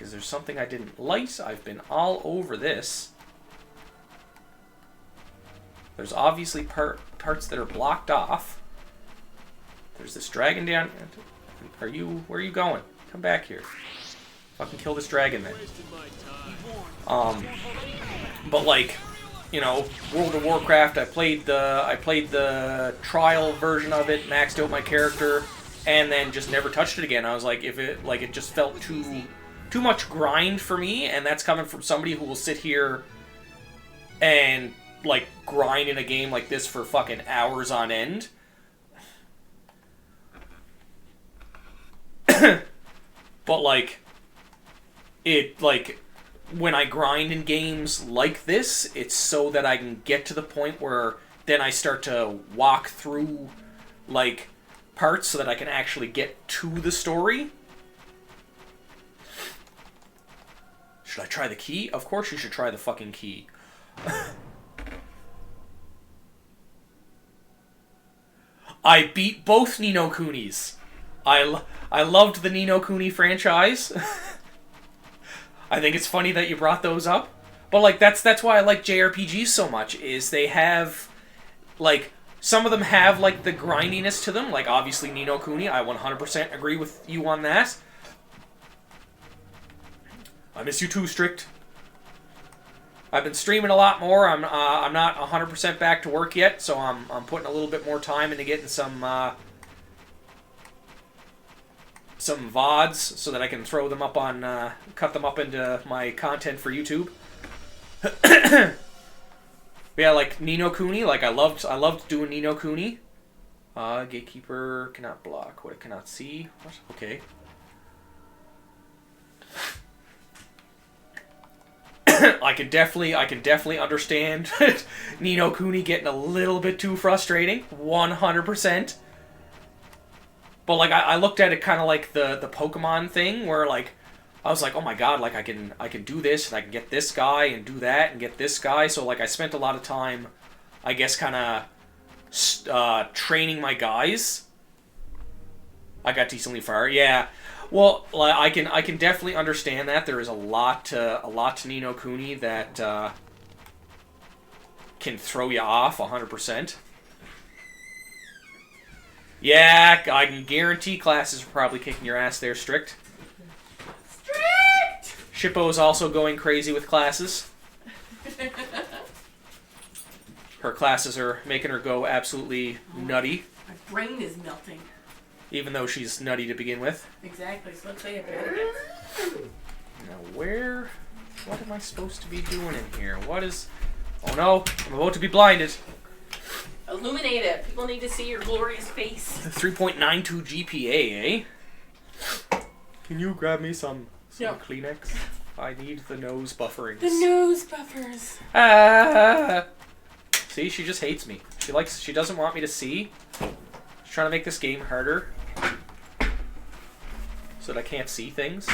like, is there something I didn't light? I've been all over this. There's obviously parts that are blocked off. There's this dragon down... Where are you going? Come back here. Fucking kill this dragon then. But like, you know, World of Warcraft, I played the trial version of it, maxed out my character, and then just never touched it again. I was like, it just felt too much grind for me, and that's coming from somebody who will sit here and like grind in a game like this for fucking hours on end. But like, when I grind in games like this, it's so that I can get to the point where then I start to walk through like parts so that I can actually get to the story. Should I try the key? Of course you should try the fucking key. I beat both Ni no Kunis. I loved the Ni no Kuni franchise. I think it's funny that you brought those up. But like that's why I like JRPGs so much, is they have like some of them have like the grindiness to them, like obviously Ni no Kuni, I 100% agree with you on that. I miss you too, Strict. I've been streaming a lot more. I'm not 100% back to work yet, so I'm putting a little bit more time into getting some VODs so that I can throw them up on, cut them up into my content for YouTube. Yeah, like Ni no Kuni, like I loved doing Ni no Kuni. Gatekeeper cannot block what it cannot see. What? Okay. I can definitely understand Ni no Kuni getting a little bit too frustrating. 100%. But like I looked at it kind of like the Pokemon thing, where like I was like, oh my god, like I can do this and I can get this guy and do that and get this guy. So like I spent a lot of time, I guess, kind of training my guys. I got decently far, yeah. Well, I can definitely understand that. There is a lot to Ni no Kuni that can throw you off 100%. Yeah, I can guarantee classes are probably kicking your ass there, Strict. Strict! Shippo's also going crazy with classes. Her classes are making her go absolutely nutty. My brain is melting. Even though she's nutty to begin with. Exactly, so let's say it better. Now what am I supposed to be doing in here? Oh no, I'm about to be blinded. Illuminate it. People need to see your glorious face. 3.92 GPA, eh? Can you grab me some Kleenex? I need the nose bufferings. The nose buffers. Ah! See, she just hates me. She doesn't want me to see. She's trying to make this game harder so that I can't see things.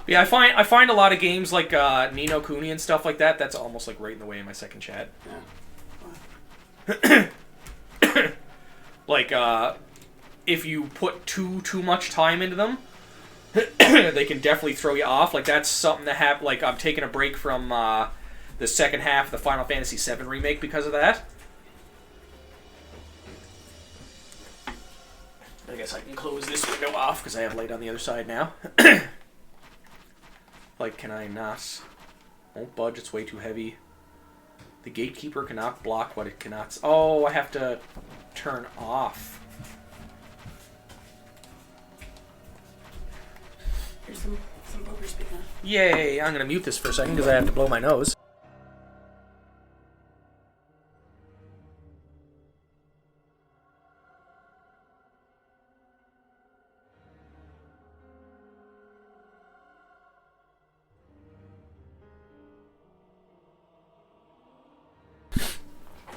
Yeah, I find a lot of games like Ni no Kuni and stuff like that. That's almost like right in the way of my second chat. Like if you put too much time into them, they can definitely throw you off. Like that's something that like I'm taking a break from the second half of the Final Fantasy VII remake because of that. I guess I can close this window off because I have light on the other side now. Like, can I not? Won't budge, it's way too heavy. The gatekeeper cannot block what it cannot... Oh, I have to turn off. Here's some poker speaking. Yay, I'm going to mute this for a second because I have to blow my nose.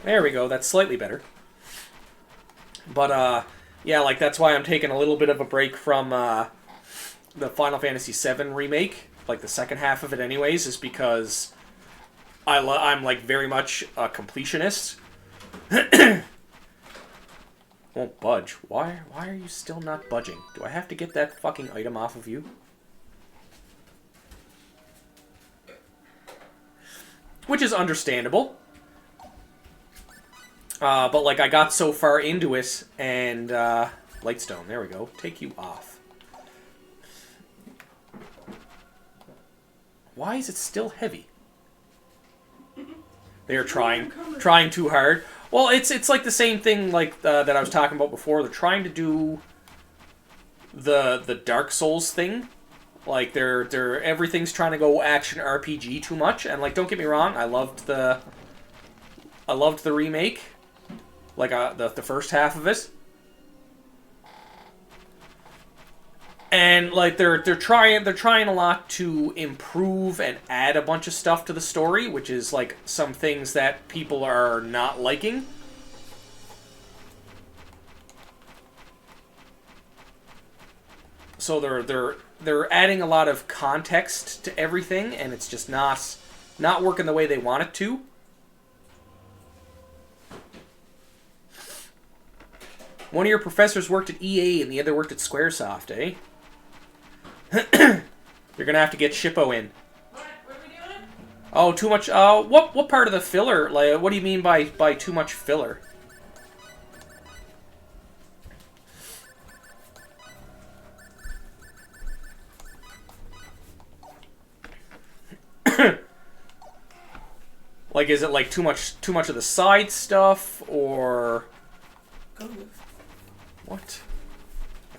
There we go, that's slightly better. But, yeah, like, that's why I'm taking a little bit of a break from, the Final Fantasy VII remake, like, the second half of it anyways, is because I'm, like, very much a completionist. Won't budge. Why are you still not budging? Do I have to get that fucking item off of you? Which is understandable. But, like, I got so far into it, and, Lightstone, there we go. Take you off. Why is it still heavy? They are trying too hard. Well, it's like the same thing like that I was talking about before. They're trying to do the Dark Souls thing. Like they're everything's trying to go action RPG too much. And like, don't get me wrong, I loved the remake, like the first half of it. And like they're trying a lot to improve and add a bunch of stuff to the story, which is like some things that people are not liking. So they're adding a lot of context to everything, and it's just not working the way they want it to. One of your professors worked at EA and the other worked at Squaresoft, eh? You're gonna have to get Shippo in. What are we doing? Oh, too much. What part of the filler? Like, what do you mean by too much filler? Like, is it like too much of the side stuff, or what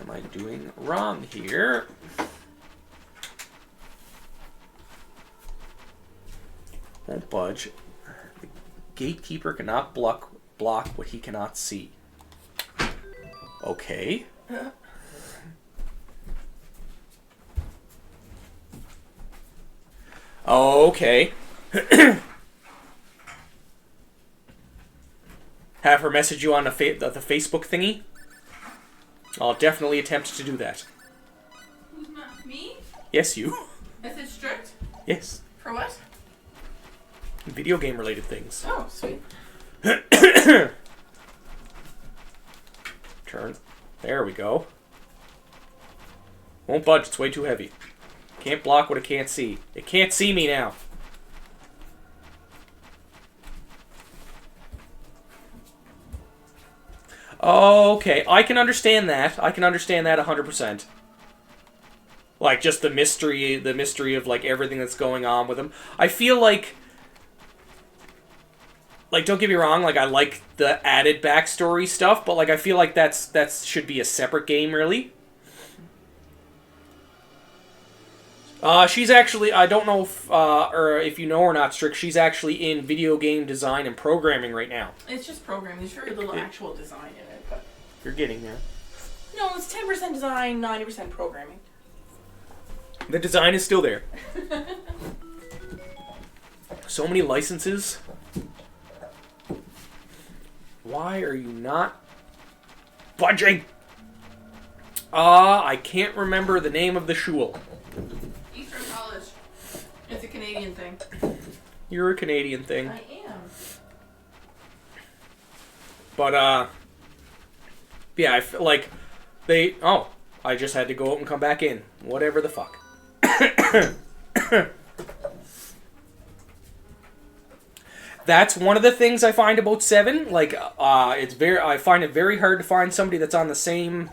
am I doing wrong here? Won't budge. The gatekeeper cannot block what he cannot see. Okay. Okay. Have her message you on the Facebook thingy? I'll definitely attempt to do that. Who's not me? Yes, you. Is it strict? Yes. For what? Video game related things. Oh, sweet. Turn. There we go. Won't budge, it's way too heavy. Can't block what it can't see. It can't see me now. Okay, I can understand that. I can understand that 100%. Like, just the mystery of, like, everything that's going on with him. I feel like, don't get me wrong, like, I like the added backstory stuff, but, like, I feel like that should be a separate game, really. She's actually, I don't know if you know or not, Strick, she's actually in video game design and programming right now. It's just programming. There's very little actual design in it, but... You're getting there. No, it's 10% design, 90% programming. The design is still there. So many licenses. Why are you not budging? I can't remember the name of the shul. Eastern College. It's a Canadian thing. You're a Canadian thing. I am. But, yeah, I feel like I just had to go out and come back in. Whatever the fuck. That's one of the things I find about 7. Like, I find it very hard to find somebody that's on the same,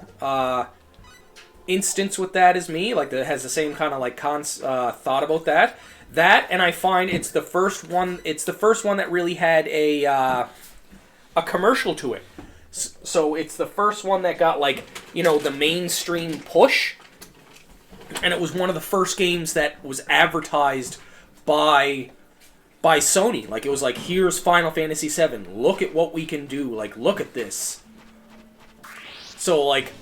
instance with that as me, like that has the same kind of like thought about that. And I find it's the first one that really had a commercial to it. So it's the first one that got, like, you know, the mainstream push, and it was one of the first games that was advertised by Sony. Like, it was like, here's Final Fantasy VII. Look at what we can do. Like, look at this. So, like,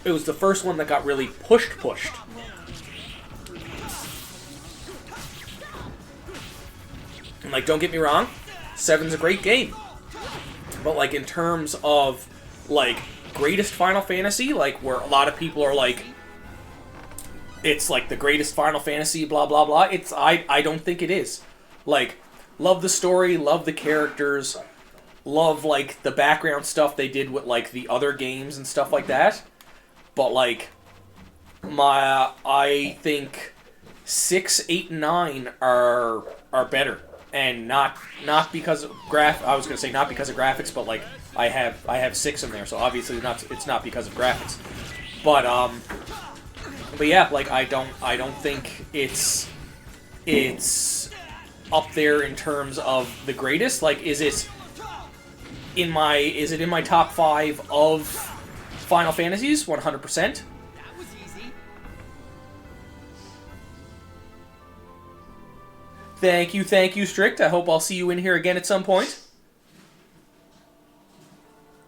it was the first one that got really pushed. And, like, don't get me wrong, 7's a great game. But, like, in terms of, like, greatest Final Fantasy, like, where a lot of people are like, it's, like, the greatest Final Fantasy, blah, blah, blah, I don't think it is. Like, love the story, love the characters, love like the background stuff they did with like the other games and stuff like that. But like I think 6, 8, and 9 are better, and not because of I was gonna say not because of graphics, but like I have 6 in there, so obviously it's not because of graphics. But yeah, like I don't think it's up there in terms of the greatest. Like, is it in my top 5 of Final Fantasies? 100%. Thank you, Strict. I hope I'll see you in here again at some point.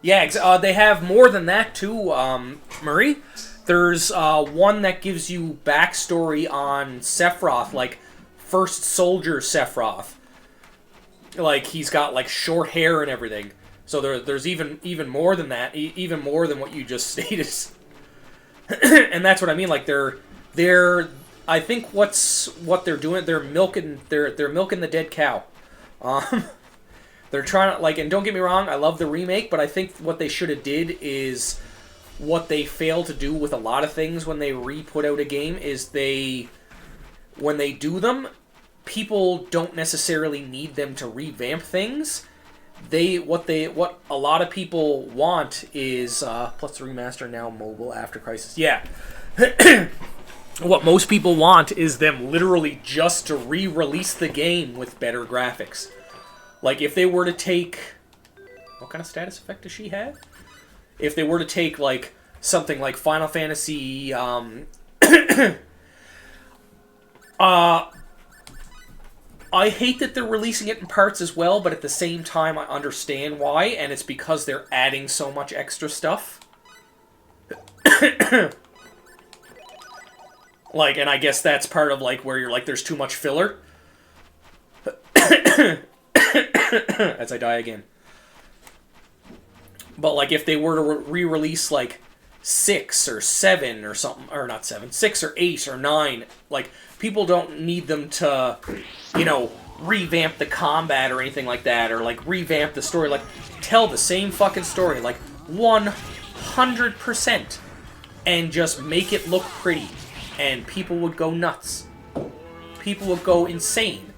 Yeah, they have more than that too, Murray. There's one that gives you backstory on Sephiroth, like first soldier Sephiroth. Like, he's got like short hair and everything. So there's even more than that, even more than what you just stated. And that's what I mean. Like they're I think what they're doing, they're milking the dead cow. They're trying to, like, and don't get me wrong, I love the remake, but I think what they should have did is what they failed to do with a lot of things when they re-put out a game is when they do them, people don't necessarily need them to revamp things. What a lot of people want is plus the remaster now mobile after Crisis. Yeah. What most people want is them literally just to re-release the game with better graphics. Like, if they were to take... What kind of status effect does she have? If they were to take, like, something like Final Fantasy... I hate that they're releasing it in parts as well, but at the same time, I understand why, and it's because they're adding so much extra stuff. Like, and I guess that's part of, like, where you're like, there's too much filler. As I die again. But, like, if they were to re-release, like, 6 or 7 or something, or not 7, 6 or 8 or 9, like, people don't need them to, you know, revamp the combat or anything like that, or, like, revamp the story. Like, tell the same fucking story, like, 100%, and just make it look pretty, and people would go nuts. People would go insane.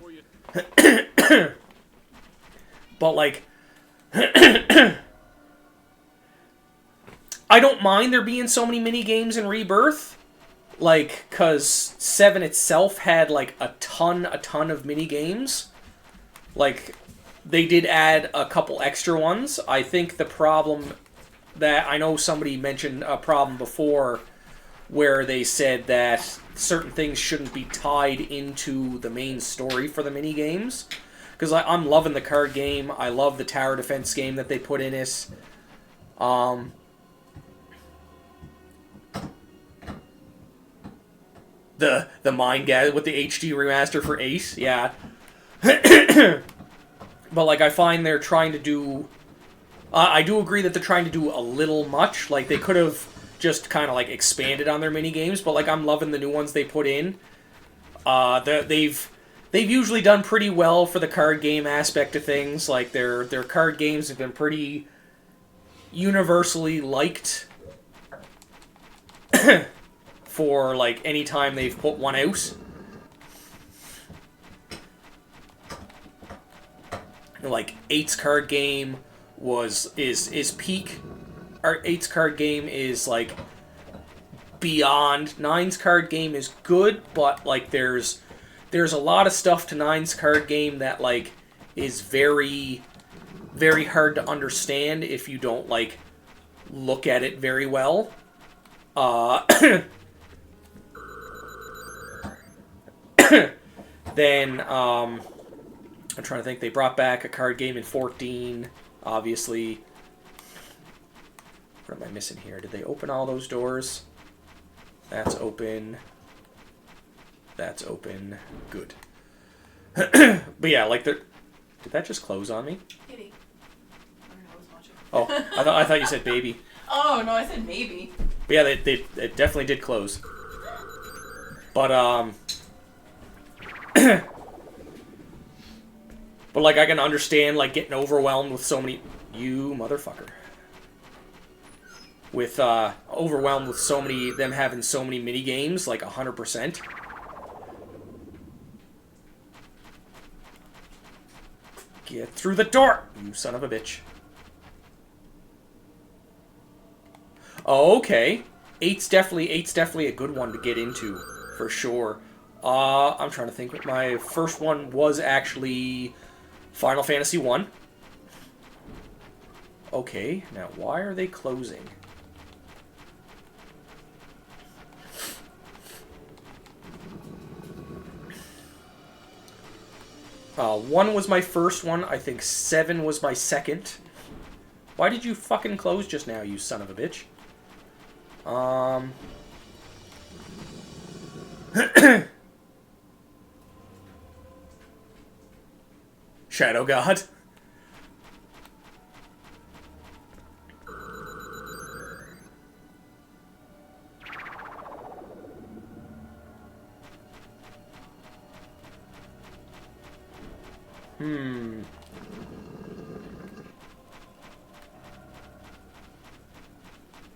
But, like, I don't mind there being so many mini-games in Rebirth. Like, because 7 itself had, like, a ton of mini-games. Like, they did add a couple extra ones. I think the problem that... I know somebody mentioned a problem before where they said that certain things shouldn't be tied into the main story for the mini-games. Because I'm loving the card game. I love the tower defense game that they put in it. The Mind Gather with the HD remaster for 8, yeah. But, like, I find they're trying to do... I do agree that they're trying to do a little much. Like, they could have just kind of, like, expanded on their mini-games, but, like, I'm loving the new ones they put in. They've usually done pretty well for the card game aspect of things. Like, their card games have been pretty universally liked for, like, any time they've put one out. Like, 8's card game is peak. Our 8's card game is, like, beyond. 9's card game is good, but, like, there's a lot of stuff to 9's card game that, like, is very, very hard to understand if you don't, like, look at it very well. Then, I'm trying to think, they brought back a card game in 14, obviously. What am I missing here? Did they open all those doors? That's open. That's open. Good. But yeah, like, did that just close on me? Maybe. I don't know, I was watching. Oh, I thought you said baby. Oh, no, I said maybe. But yeah, it definitely did close. But, But, like, I can understand, like, getting overwhelmed with so many... You motherfucker. With, overwhelmed with so many... Them having so many mini-games, like, 100%. Get through the door, you son of a bitch. Oh, okay. Eight's definitely a good one to get into, for sure. I'm trying to think. My first one was actually Final Fantasy 1. Okay, now why are they closing? One was my first one. I think 7 was my second. Why did you fucking close just now, you son of a bitch? Shadow God.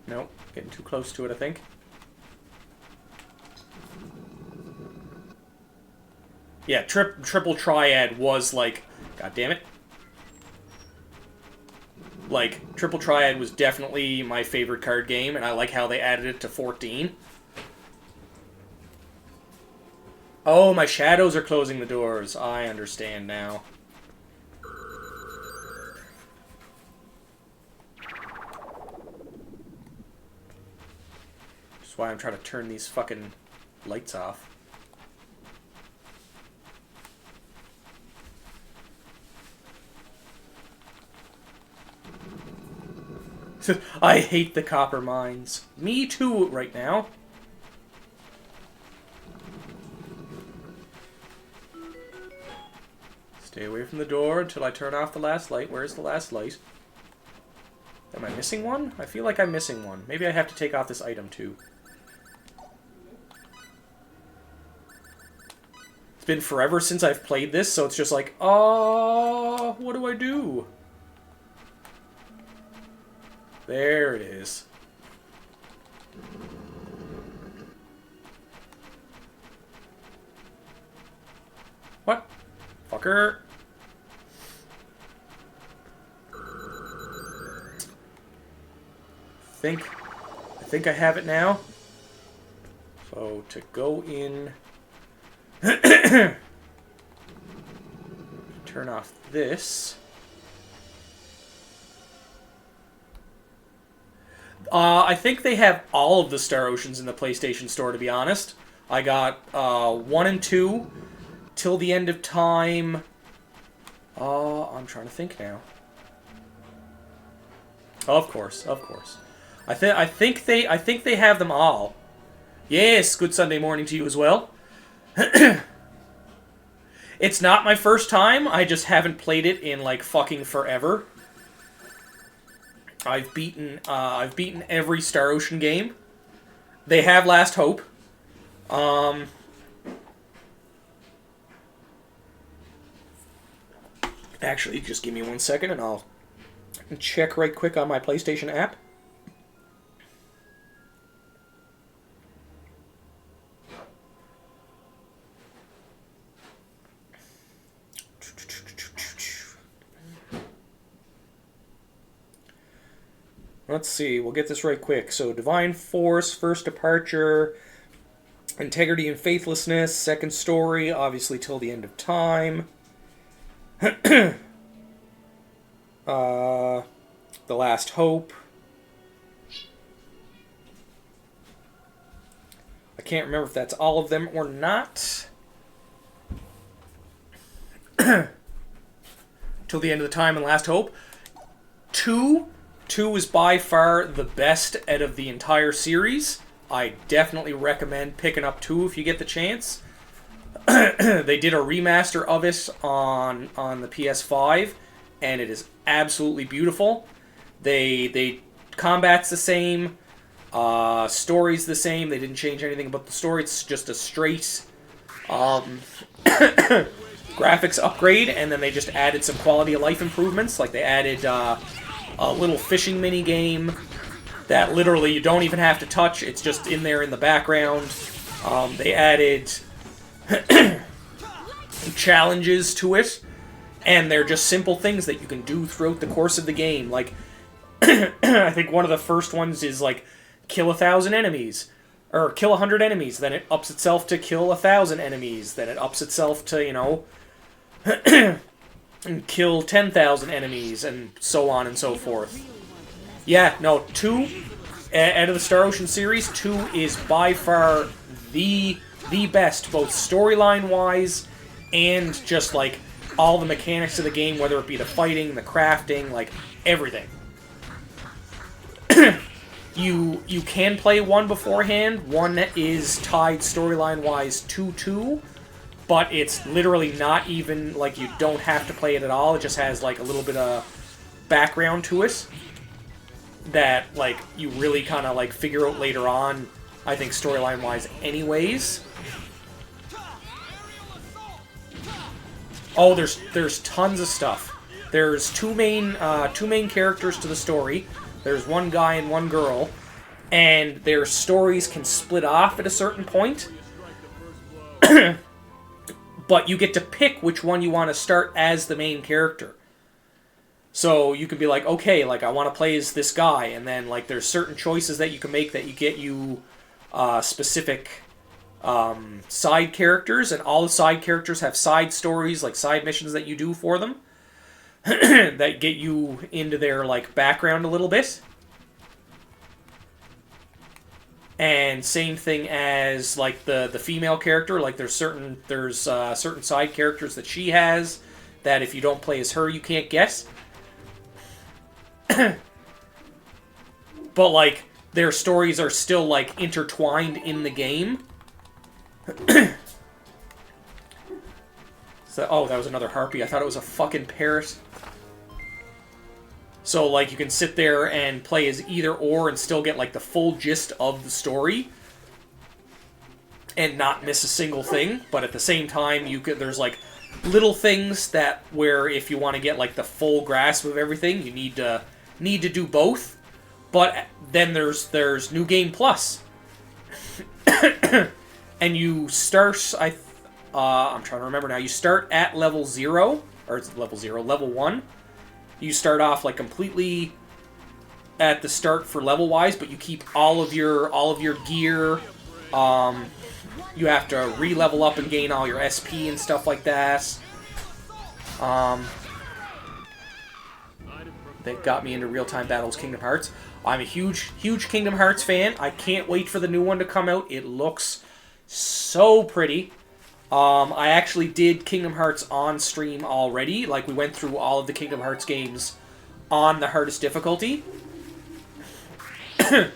Nope, getting too close to it, I think. Yeah, Triple Triad was like... God damn it. Like, Triple Triad was definitely my favorite card game, and I like how they added it to 14. Oh, my shadows are closing the doors. I understand now. That's why I'm trying to turn these fucking lights off. I hate the copper mines. Me too, right now. Stay away from the door until I turn off the last light. Where's the last light? Am I missing one? I feel like I'm missing one. Maybe I have to take off this item too. It's been forever since I've played this, so it's just like, oh, what do I do? There it is. What? Fucker. I think I have it now. So to go in, turn off this. I think they have all of the Star Oceans in the PlayStation Store, to be honest. I got 1 and 2 till the end of time. I'm trying to think now. Of course. I think they have them all. Yes, good Sunday morning to you as well. It's not my first time. I just haven't played it in like fucking forever. I've beaten every Star Ocean game. They have Last Hope. Actually, just give me 1 second and I'll check right quick on my PlayStation app. Let's see, we'll get this right quick. So, Divine Force, First Departure, Integrity and Faithlessness, Second Story, obviously till the end of time. The Last Hope. I can't remember if that's all of them or not. Till the end of the time and Last Hope. 2 is by far the best out of the entire series. I definitely recommend picking up 2 if you get the chance. They did a remaster of it on the PS5, and it is absolutely beautiful. They combat's the same, story's the same. They didn't change anything about the story. It's just a straight graphics upgrade, and then they just added some quality of life improvements. Like they added a little fishing mini game that literally you don't even have to touch. It's just in there in the background. They added challenges to it, and they're just simple things that you can do throughout the course of the game. Like, I think one of the first ones is like kill 1,000 enemies, or kill 100 enemies. Then it ups itself to kill 1,000 enemies. Then it ups itself to, you know, and kill 10,000 enemies, and so on and so forth. Yeah, no, 2, out of the Star Ocean series, 2 is by far the best, both storyline-wise and just, like, all the mechanics of the game, whether it be the fighting, the crafting, like, everything. You can play 1 beforehand. 1 is tied storyline-wise to 2, but it's literally not even, like, you don't have to play it at all. It just has, like, a little bit of background to it that, like, you really kind of, like, figure out later on, I think, storyline-wise anyways. Oh, there's tons of stuff. There's two main characters to the story. There's one guy and one girl, and their stories can split off at a certain point. But you get to pick which one you want to start as the main character. So you can be like, okay, like, I want to play as this guy, and then, like, there's certain choices that you can make that you get you specific side characters, and all the side characters have side stories, like side missions that you do for them that get you into their, like, background a little bit. And same thing as, like, the female character. Like, there's certain side characters that she has that if you don't play as her, you can't get. But, like, their stories are still, like, intertwined in the game. So, oh, that was another harpy. I thought it was a fucking parrot. So, like, you can sit there and play as either or and still get, like, the full gist of the story and not miss a single thing. But at the same time, there's, like, little things that where if you want to get, like, the full grasp of everything, you need to do both. But then there's New Game Plus. And you start, I'm trying to remember now, you start at level 0, or it's level 1. You start off, like, completely at the start for level-wise, but you keep all of your gear. You have to re-level up and gain all your SP and stuff like that. That got me into Real-Time Battles Kingdom Hearts. I'm a huge Kingdom Hearts fan. I can't wait for the new one to come out. It looks so pretty. I actually did Kingdom Hearts on stream already. Like, we went through all of the Kingdom Hearts games on the hardest difficulty. And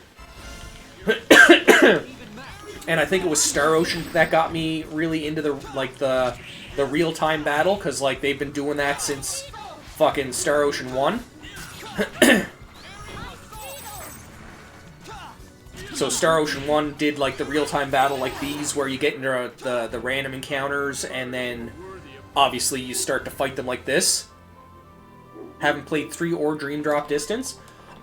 I think it was Star Ocean that got me really into the real-time battle, because, like, they've been doing that since fucking Star Ocean 1. So Star Ocean 1 did, like, the real-time battle like these, where you get into the random encounters, and then, obviously, you start to fight them like this. Haven't played 3 or Dream Drop Distance.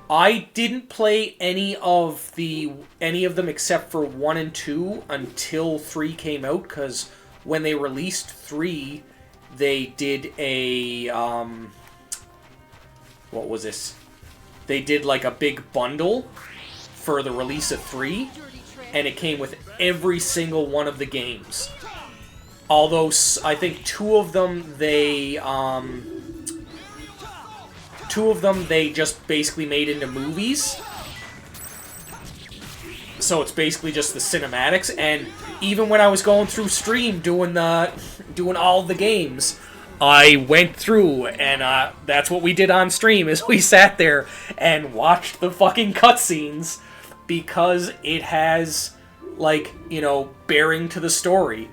I didn't play any of them except for 1 and 2 until 3 came out, because when they released 3, they did a, what was this? They did, like, a big bundle for the release of 3, and it came with every single one of the games. Although, I think 2 of them, they just basically made into movies. So it's basically just the cinematics, and even when I was going through stream doing all the games, I went through, and that's what we did on stream, is we sat there and watched the fucking cutscenes, because it has, like, you know, bearing to the story.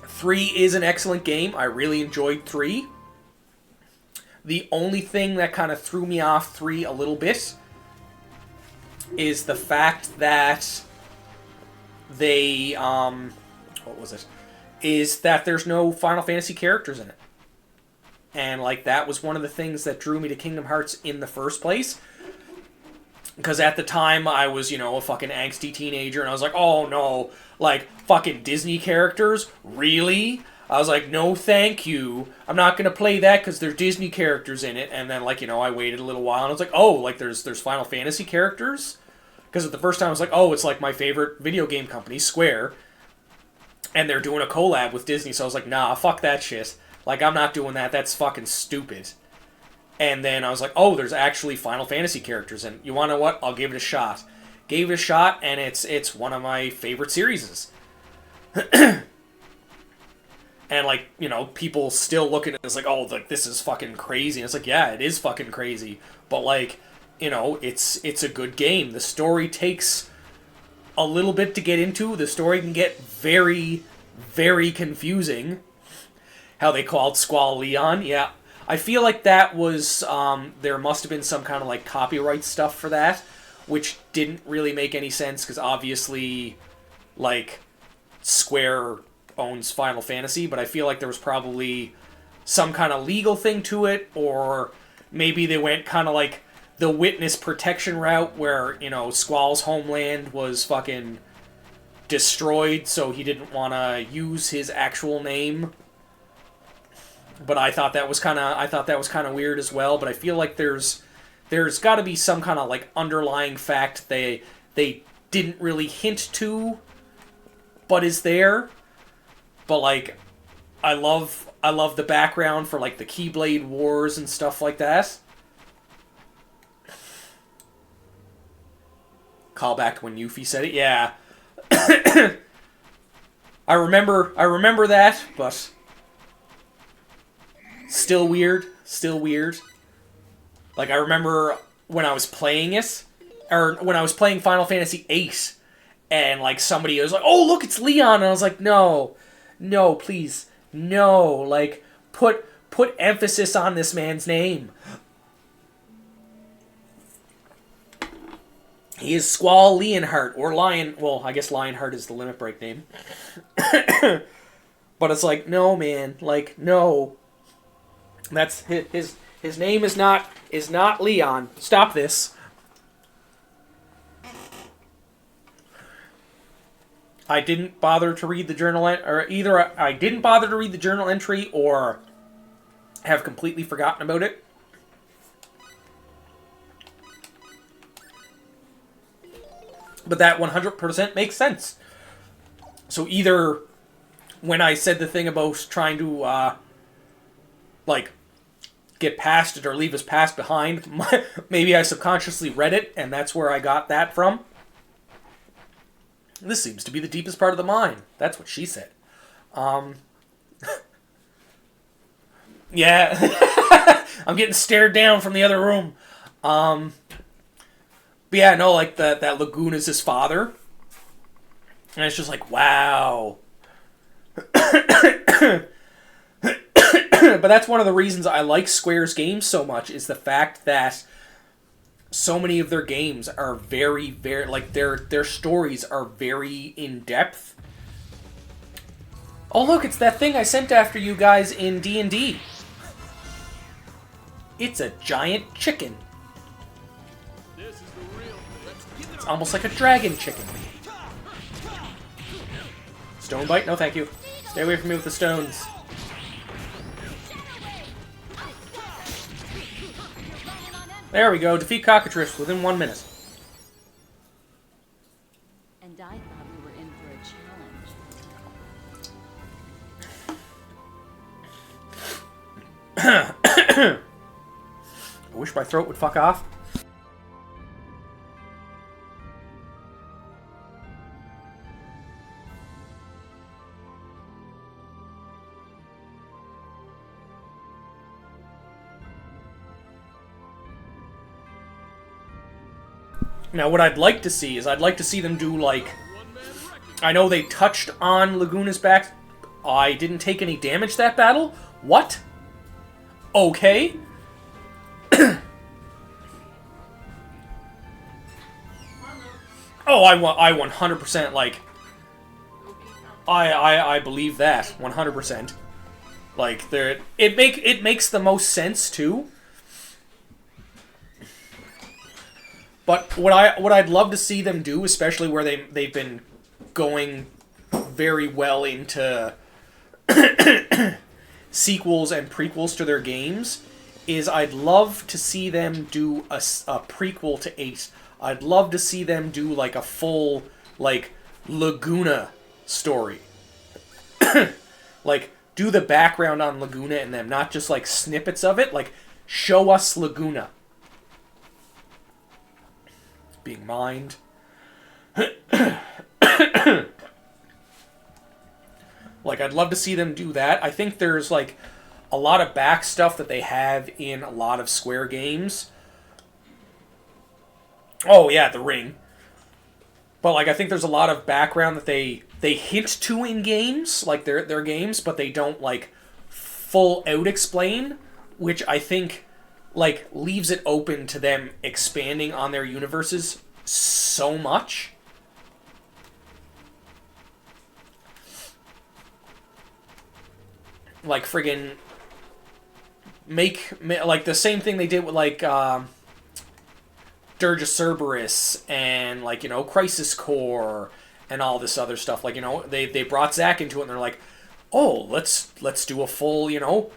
Three is an excellent game. I really enjoyed 3. The only thing that kind of threw me off 3 a little bit is the fact that they what was it? Is that there's no Final Fantasy characters in it. And like that was one of the things that drew me to Kingdom Hearts in the first place. Because at the time I was, you know, a fucking angsty teenager and I was like, "Oh no, like fucking Disney characters? Really?" I was like, "No, thank you. I'm not gonna play that because there's Disney characters in it." And then, like, you know, I waited a little while and I was like, "Oh, like there's Final Fantasy characters?" Because at the first time I was like, "Oh, it's like my favorite video game company, Square, and they're doing a collab with Disney." So I was like, "Nah, fuck that shit. Like, I'm not doing that. That's fucking stupid." And then I was like, "Oh, there's actually Final Fantasy characters, and you want to know what? I'll give it a shot." Gave it a shot, and it's one of my favorite series. And, like, you know, people still look at it as like, "Oh, like, this is fucking crazy." And it's like, yeah, it is fucking crazy. But, like, you know, it's a good game. The story takes a little bit to get into. The story can get very, very confusing. How they called Squall Leon, yeah. I feel like that was, there must have been some kind of, like, copyright stuff for that, which didn't really make any sense, because obviously, like, Square owns Final Fantasy, but I feel like there was probably some kind of legal thing to it, or maybe they went kind of like the witness protection route where, you know, Squall's homeland was fucking destroyed, so he didn't want to use his actual name. But I thought that was kind of weird as well, but I feel like there's got to be some kind of like underlying fact they didn't really hint to but is there. But, like, I love the background for, like, the Keyblade Wars and stuff like that. Call back to when Yuffie said it. Yeah. I remember that, but still weird. Still weird. Like, I remember when I was playing it, or when I was playing Final Fantasy VIII, and, like, somebody was like, "Oh, look, it's Leon," and I was like, "No. No, please. No. Like, put emphasis on this man's name. He is Squall Leonhart, or Lion... Well, I guess Lionheart is the Limit Break name. But it's like, no, man. Like, no. That's... His name is not Leon. Stop this. I didn't bother to read the journal, or either I didn't bother to read the journal entry, or have completely forgotten about it. But that 100% makes sense. So either when I said the thing about trying to, like, get past it or leave his past behind, maybe I subconsciously read it, and that's where I got that from. This seems to be the deepest part of the mine. That's what she said. Yeah. I'm getting stared down from the other room. But yeah, no, like, that lagoon is his father. And it's just like, wow. But that's one of the reasons I like Square's games so much, is the fact that so many of their games are very, very, like, their stories are very in-depth. Oh, look, it's that thing I sent after you guys in D&D. It's a giant chicken. It's almost like a dragon chicken. Stone bite? No, thank you. Stay away from me with the stones. There we go. Defeat Cockatrice within 1 minute. And I thought we were in for a challenge. I wish my throat would fuck off. Now, what I'd like to see is, I'd like to see them do, like... I know they touched on Laguna's back. I didn't take any damage that battle? What? Okay. Oh, I 100%, like... I believe that 100%. Like it makes the most sense too. But what I'd love to see them do, especially where they've been going very well into sequels and prequels to their games, is I'd love to see them do a prequel to 8. I'd love to see them do like a full like Laguna story. Like do the background on Laguna and them, not just like snippets of it, like show us Laguna. It's being mined. Like, I'd love to see them do that. I think there's, like, a lot of back stuff that they have in a lot of Square games. Oh, yeah, The Ring. But, like, I think there's a lot of background that they hint to in games, like their games, but they don't, like, full out explain, which I think, like, leaves it open to them expanding on their universes so much. Like, friggin' make like, the same thing they did with, like, Dirge of Cerberus and, like, you know, Crisis Core and all this other stuff. Like, you know, they brought Zack into it and they're like, oh, let's do a full, you know,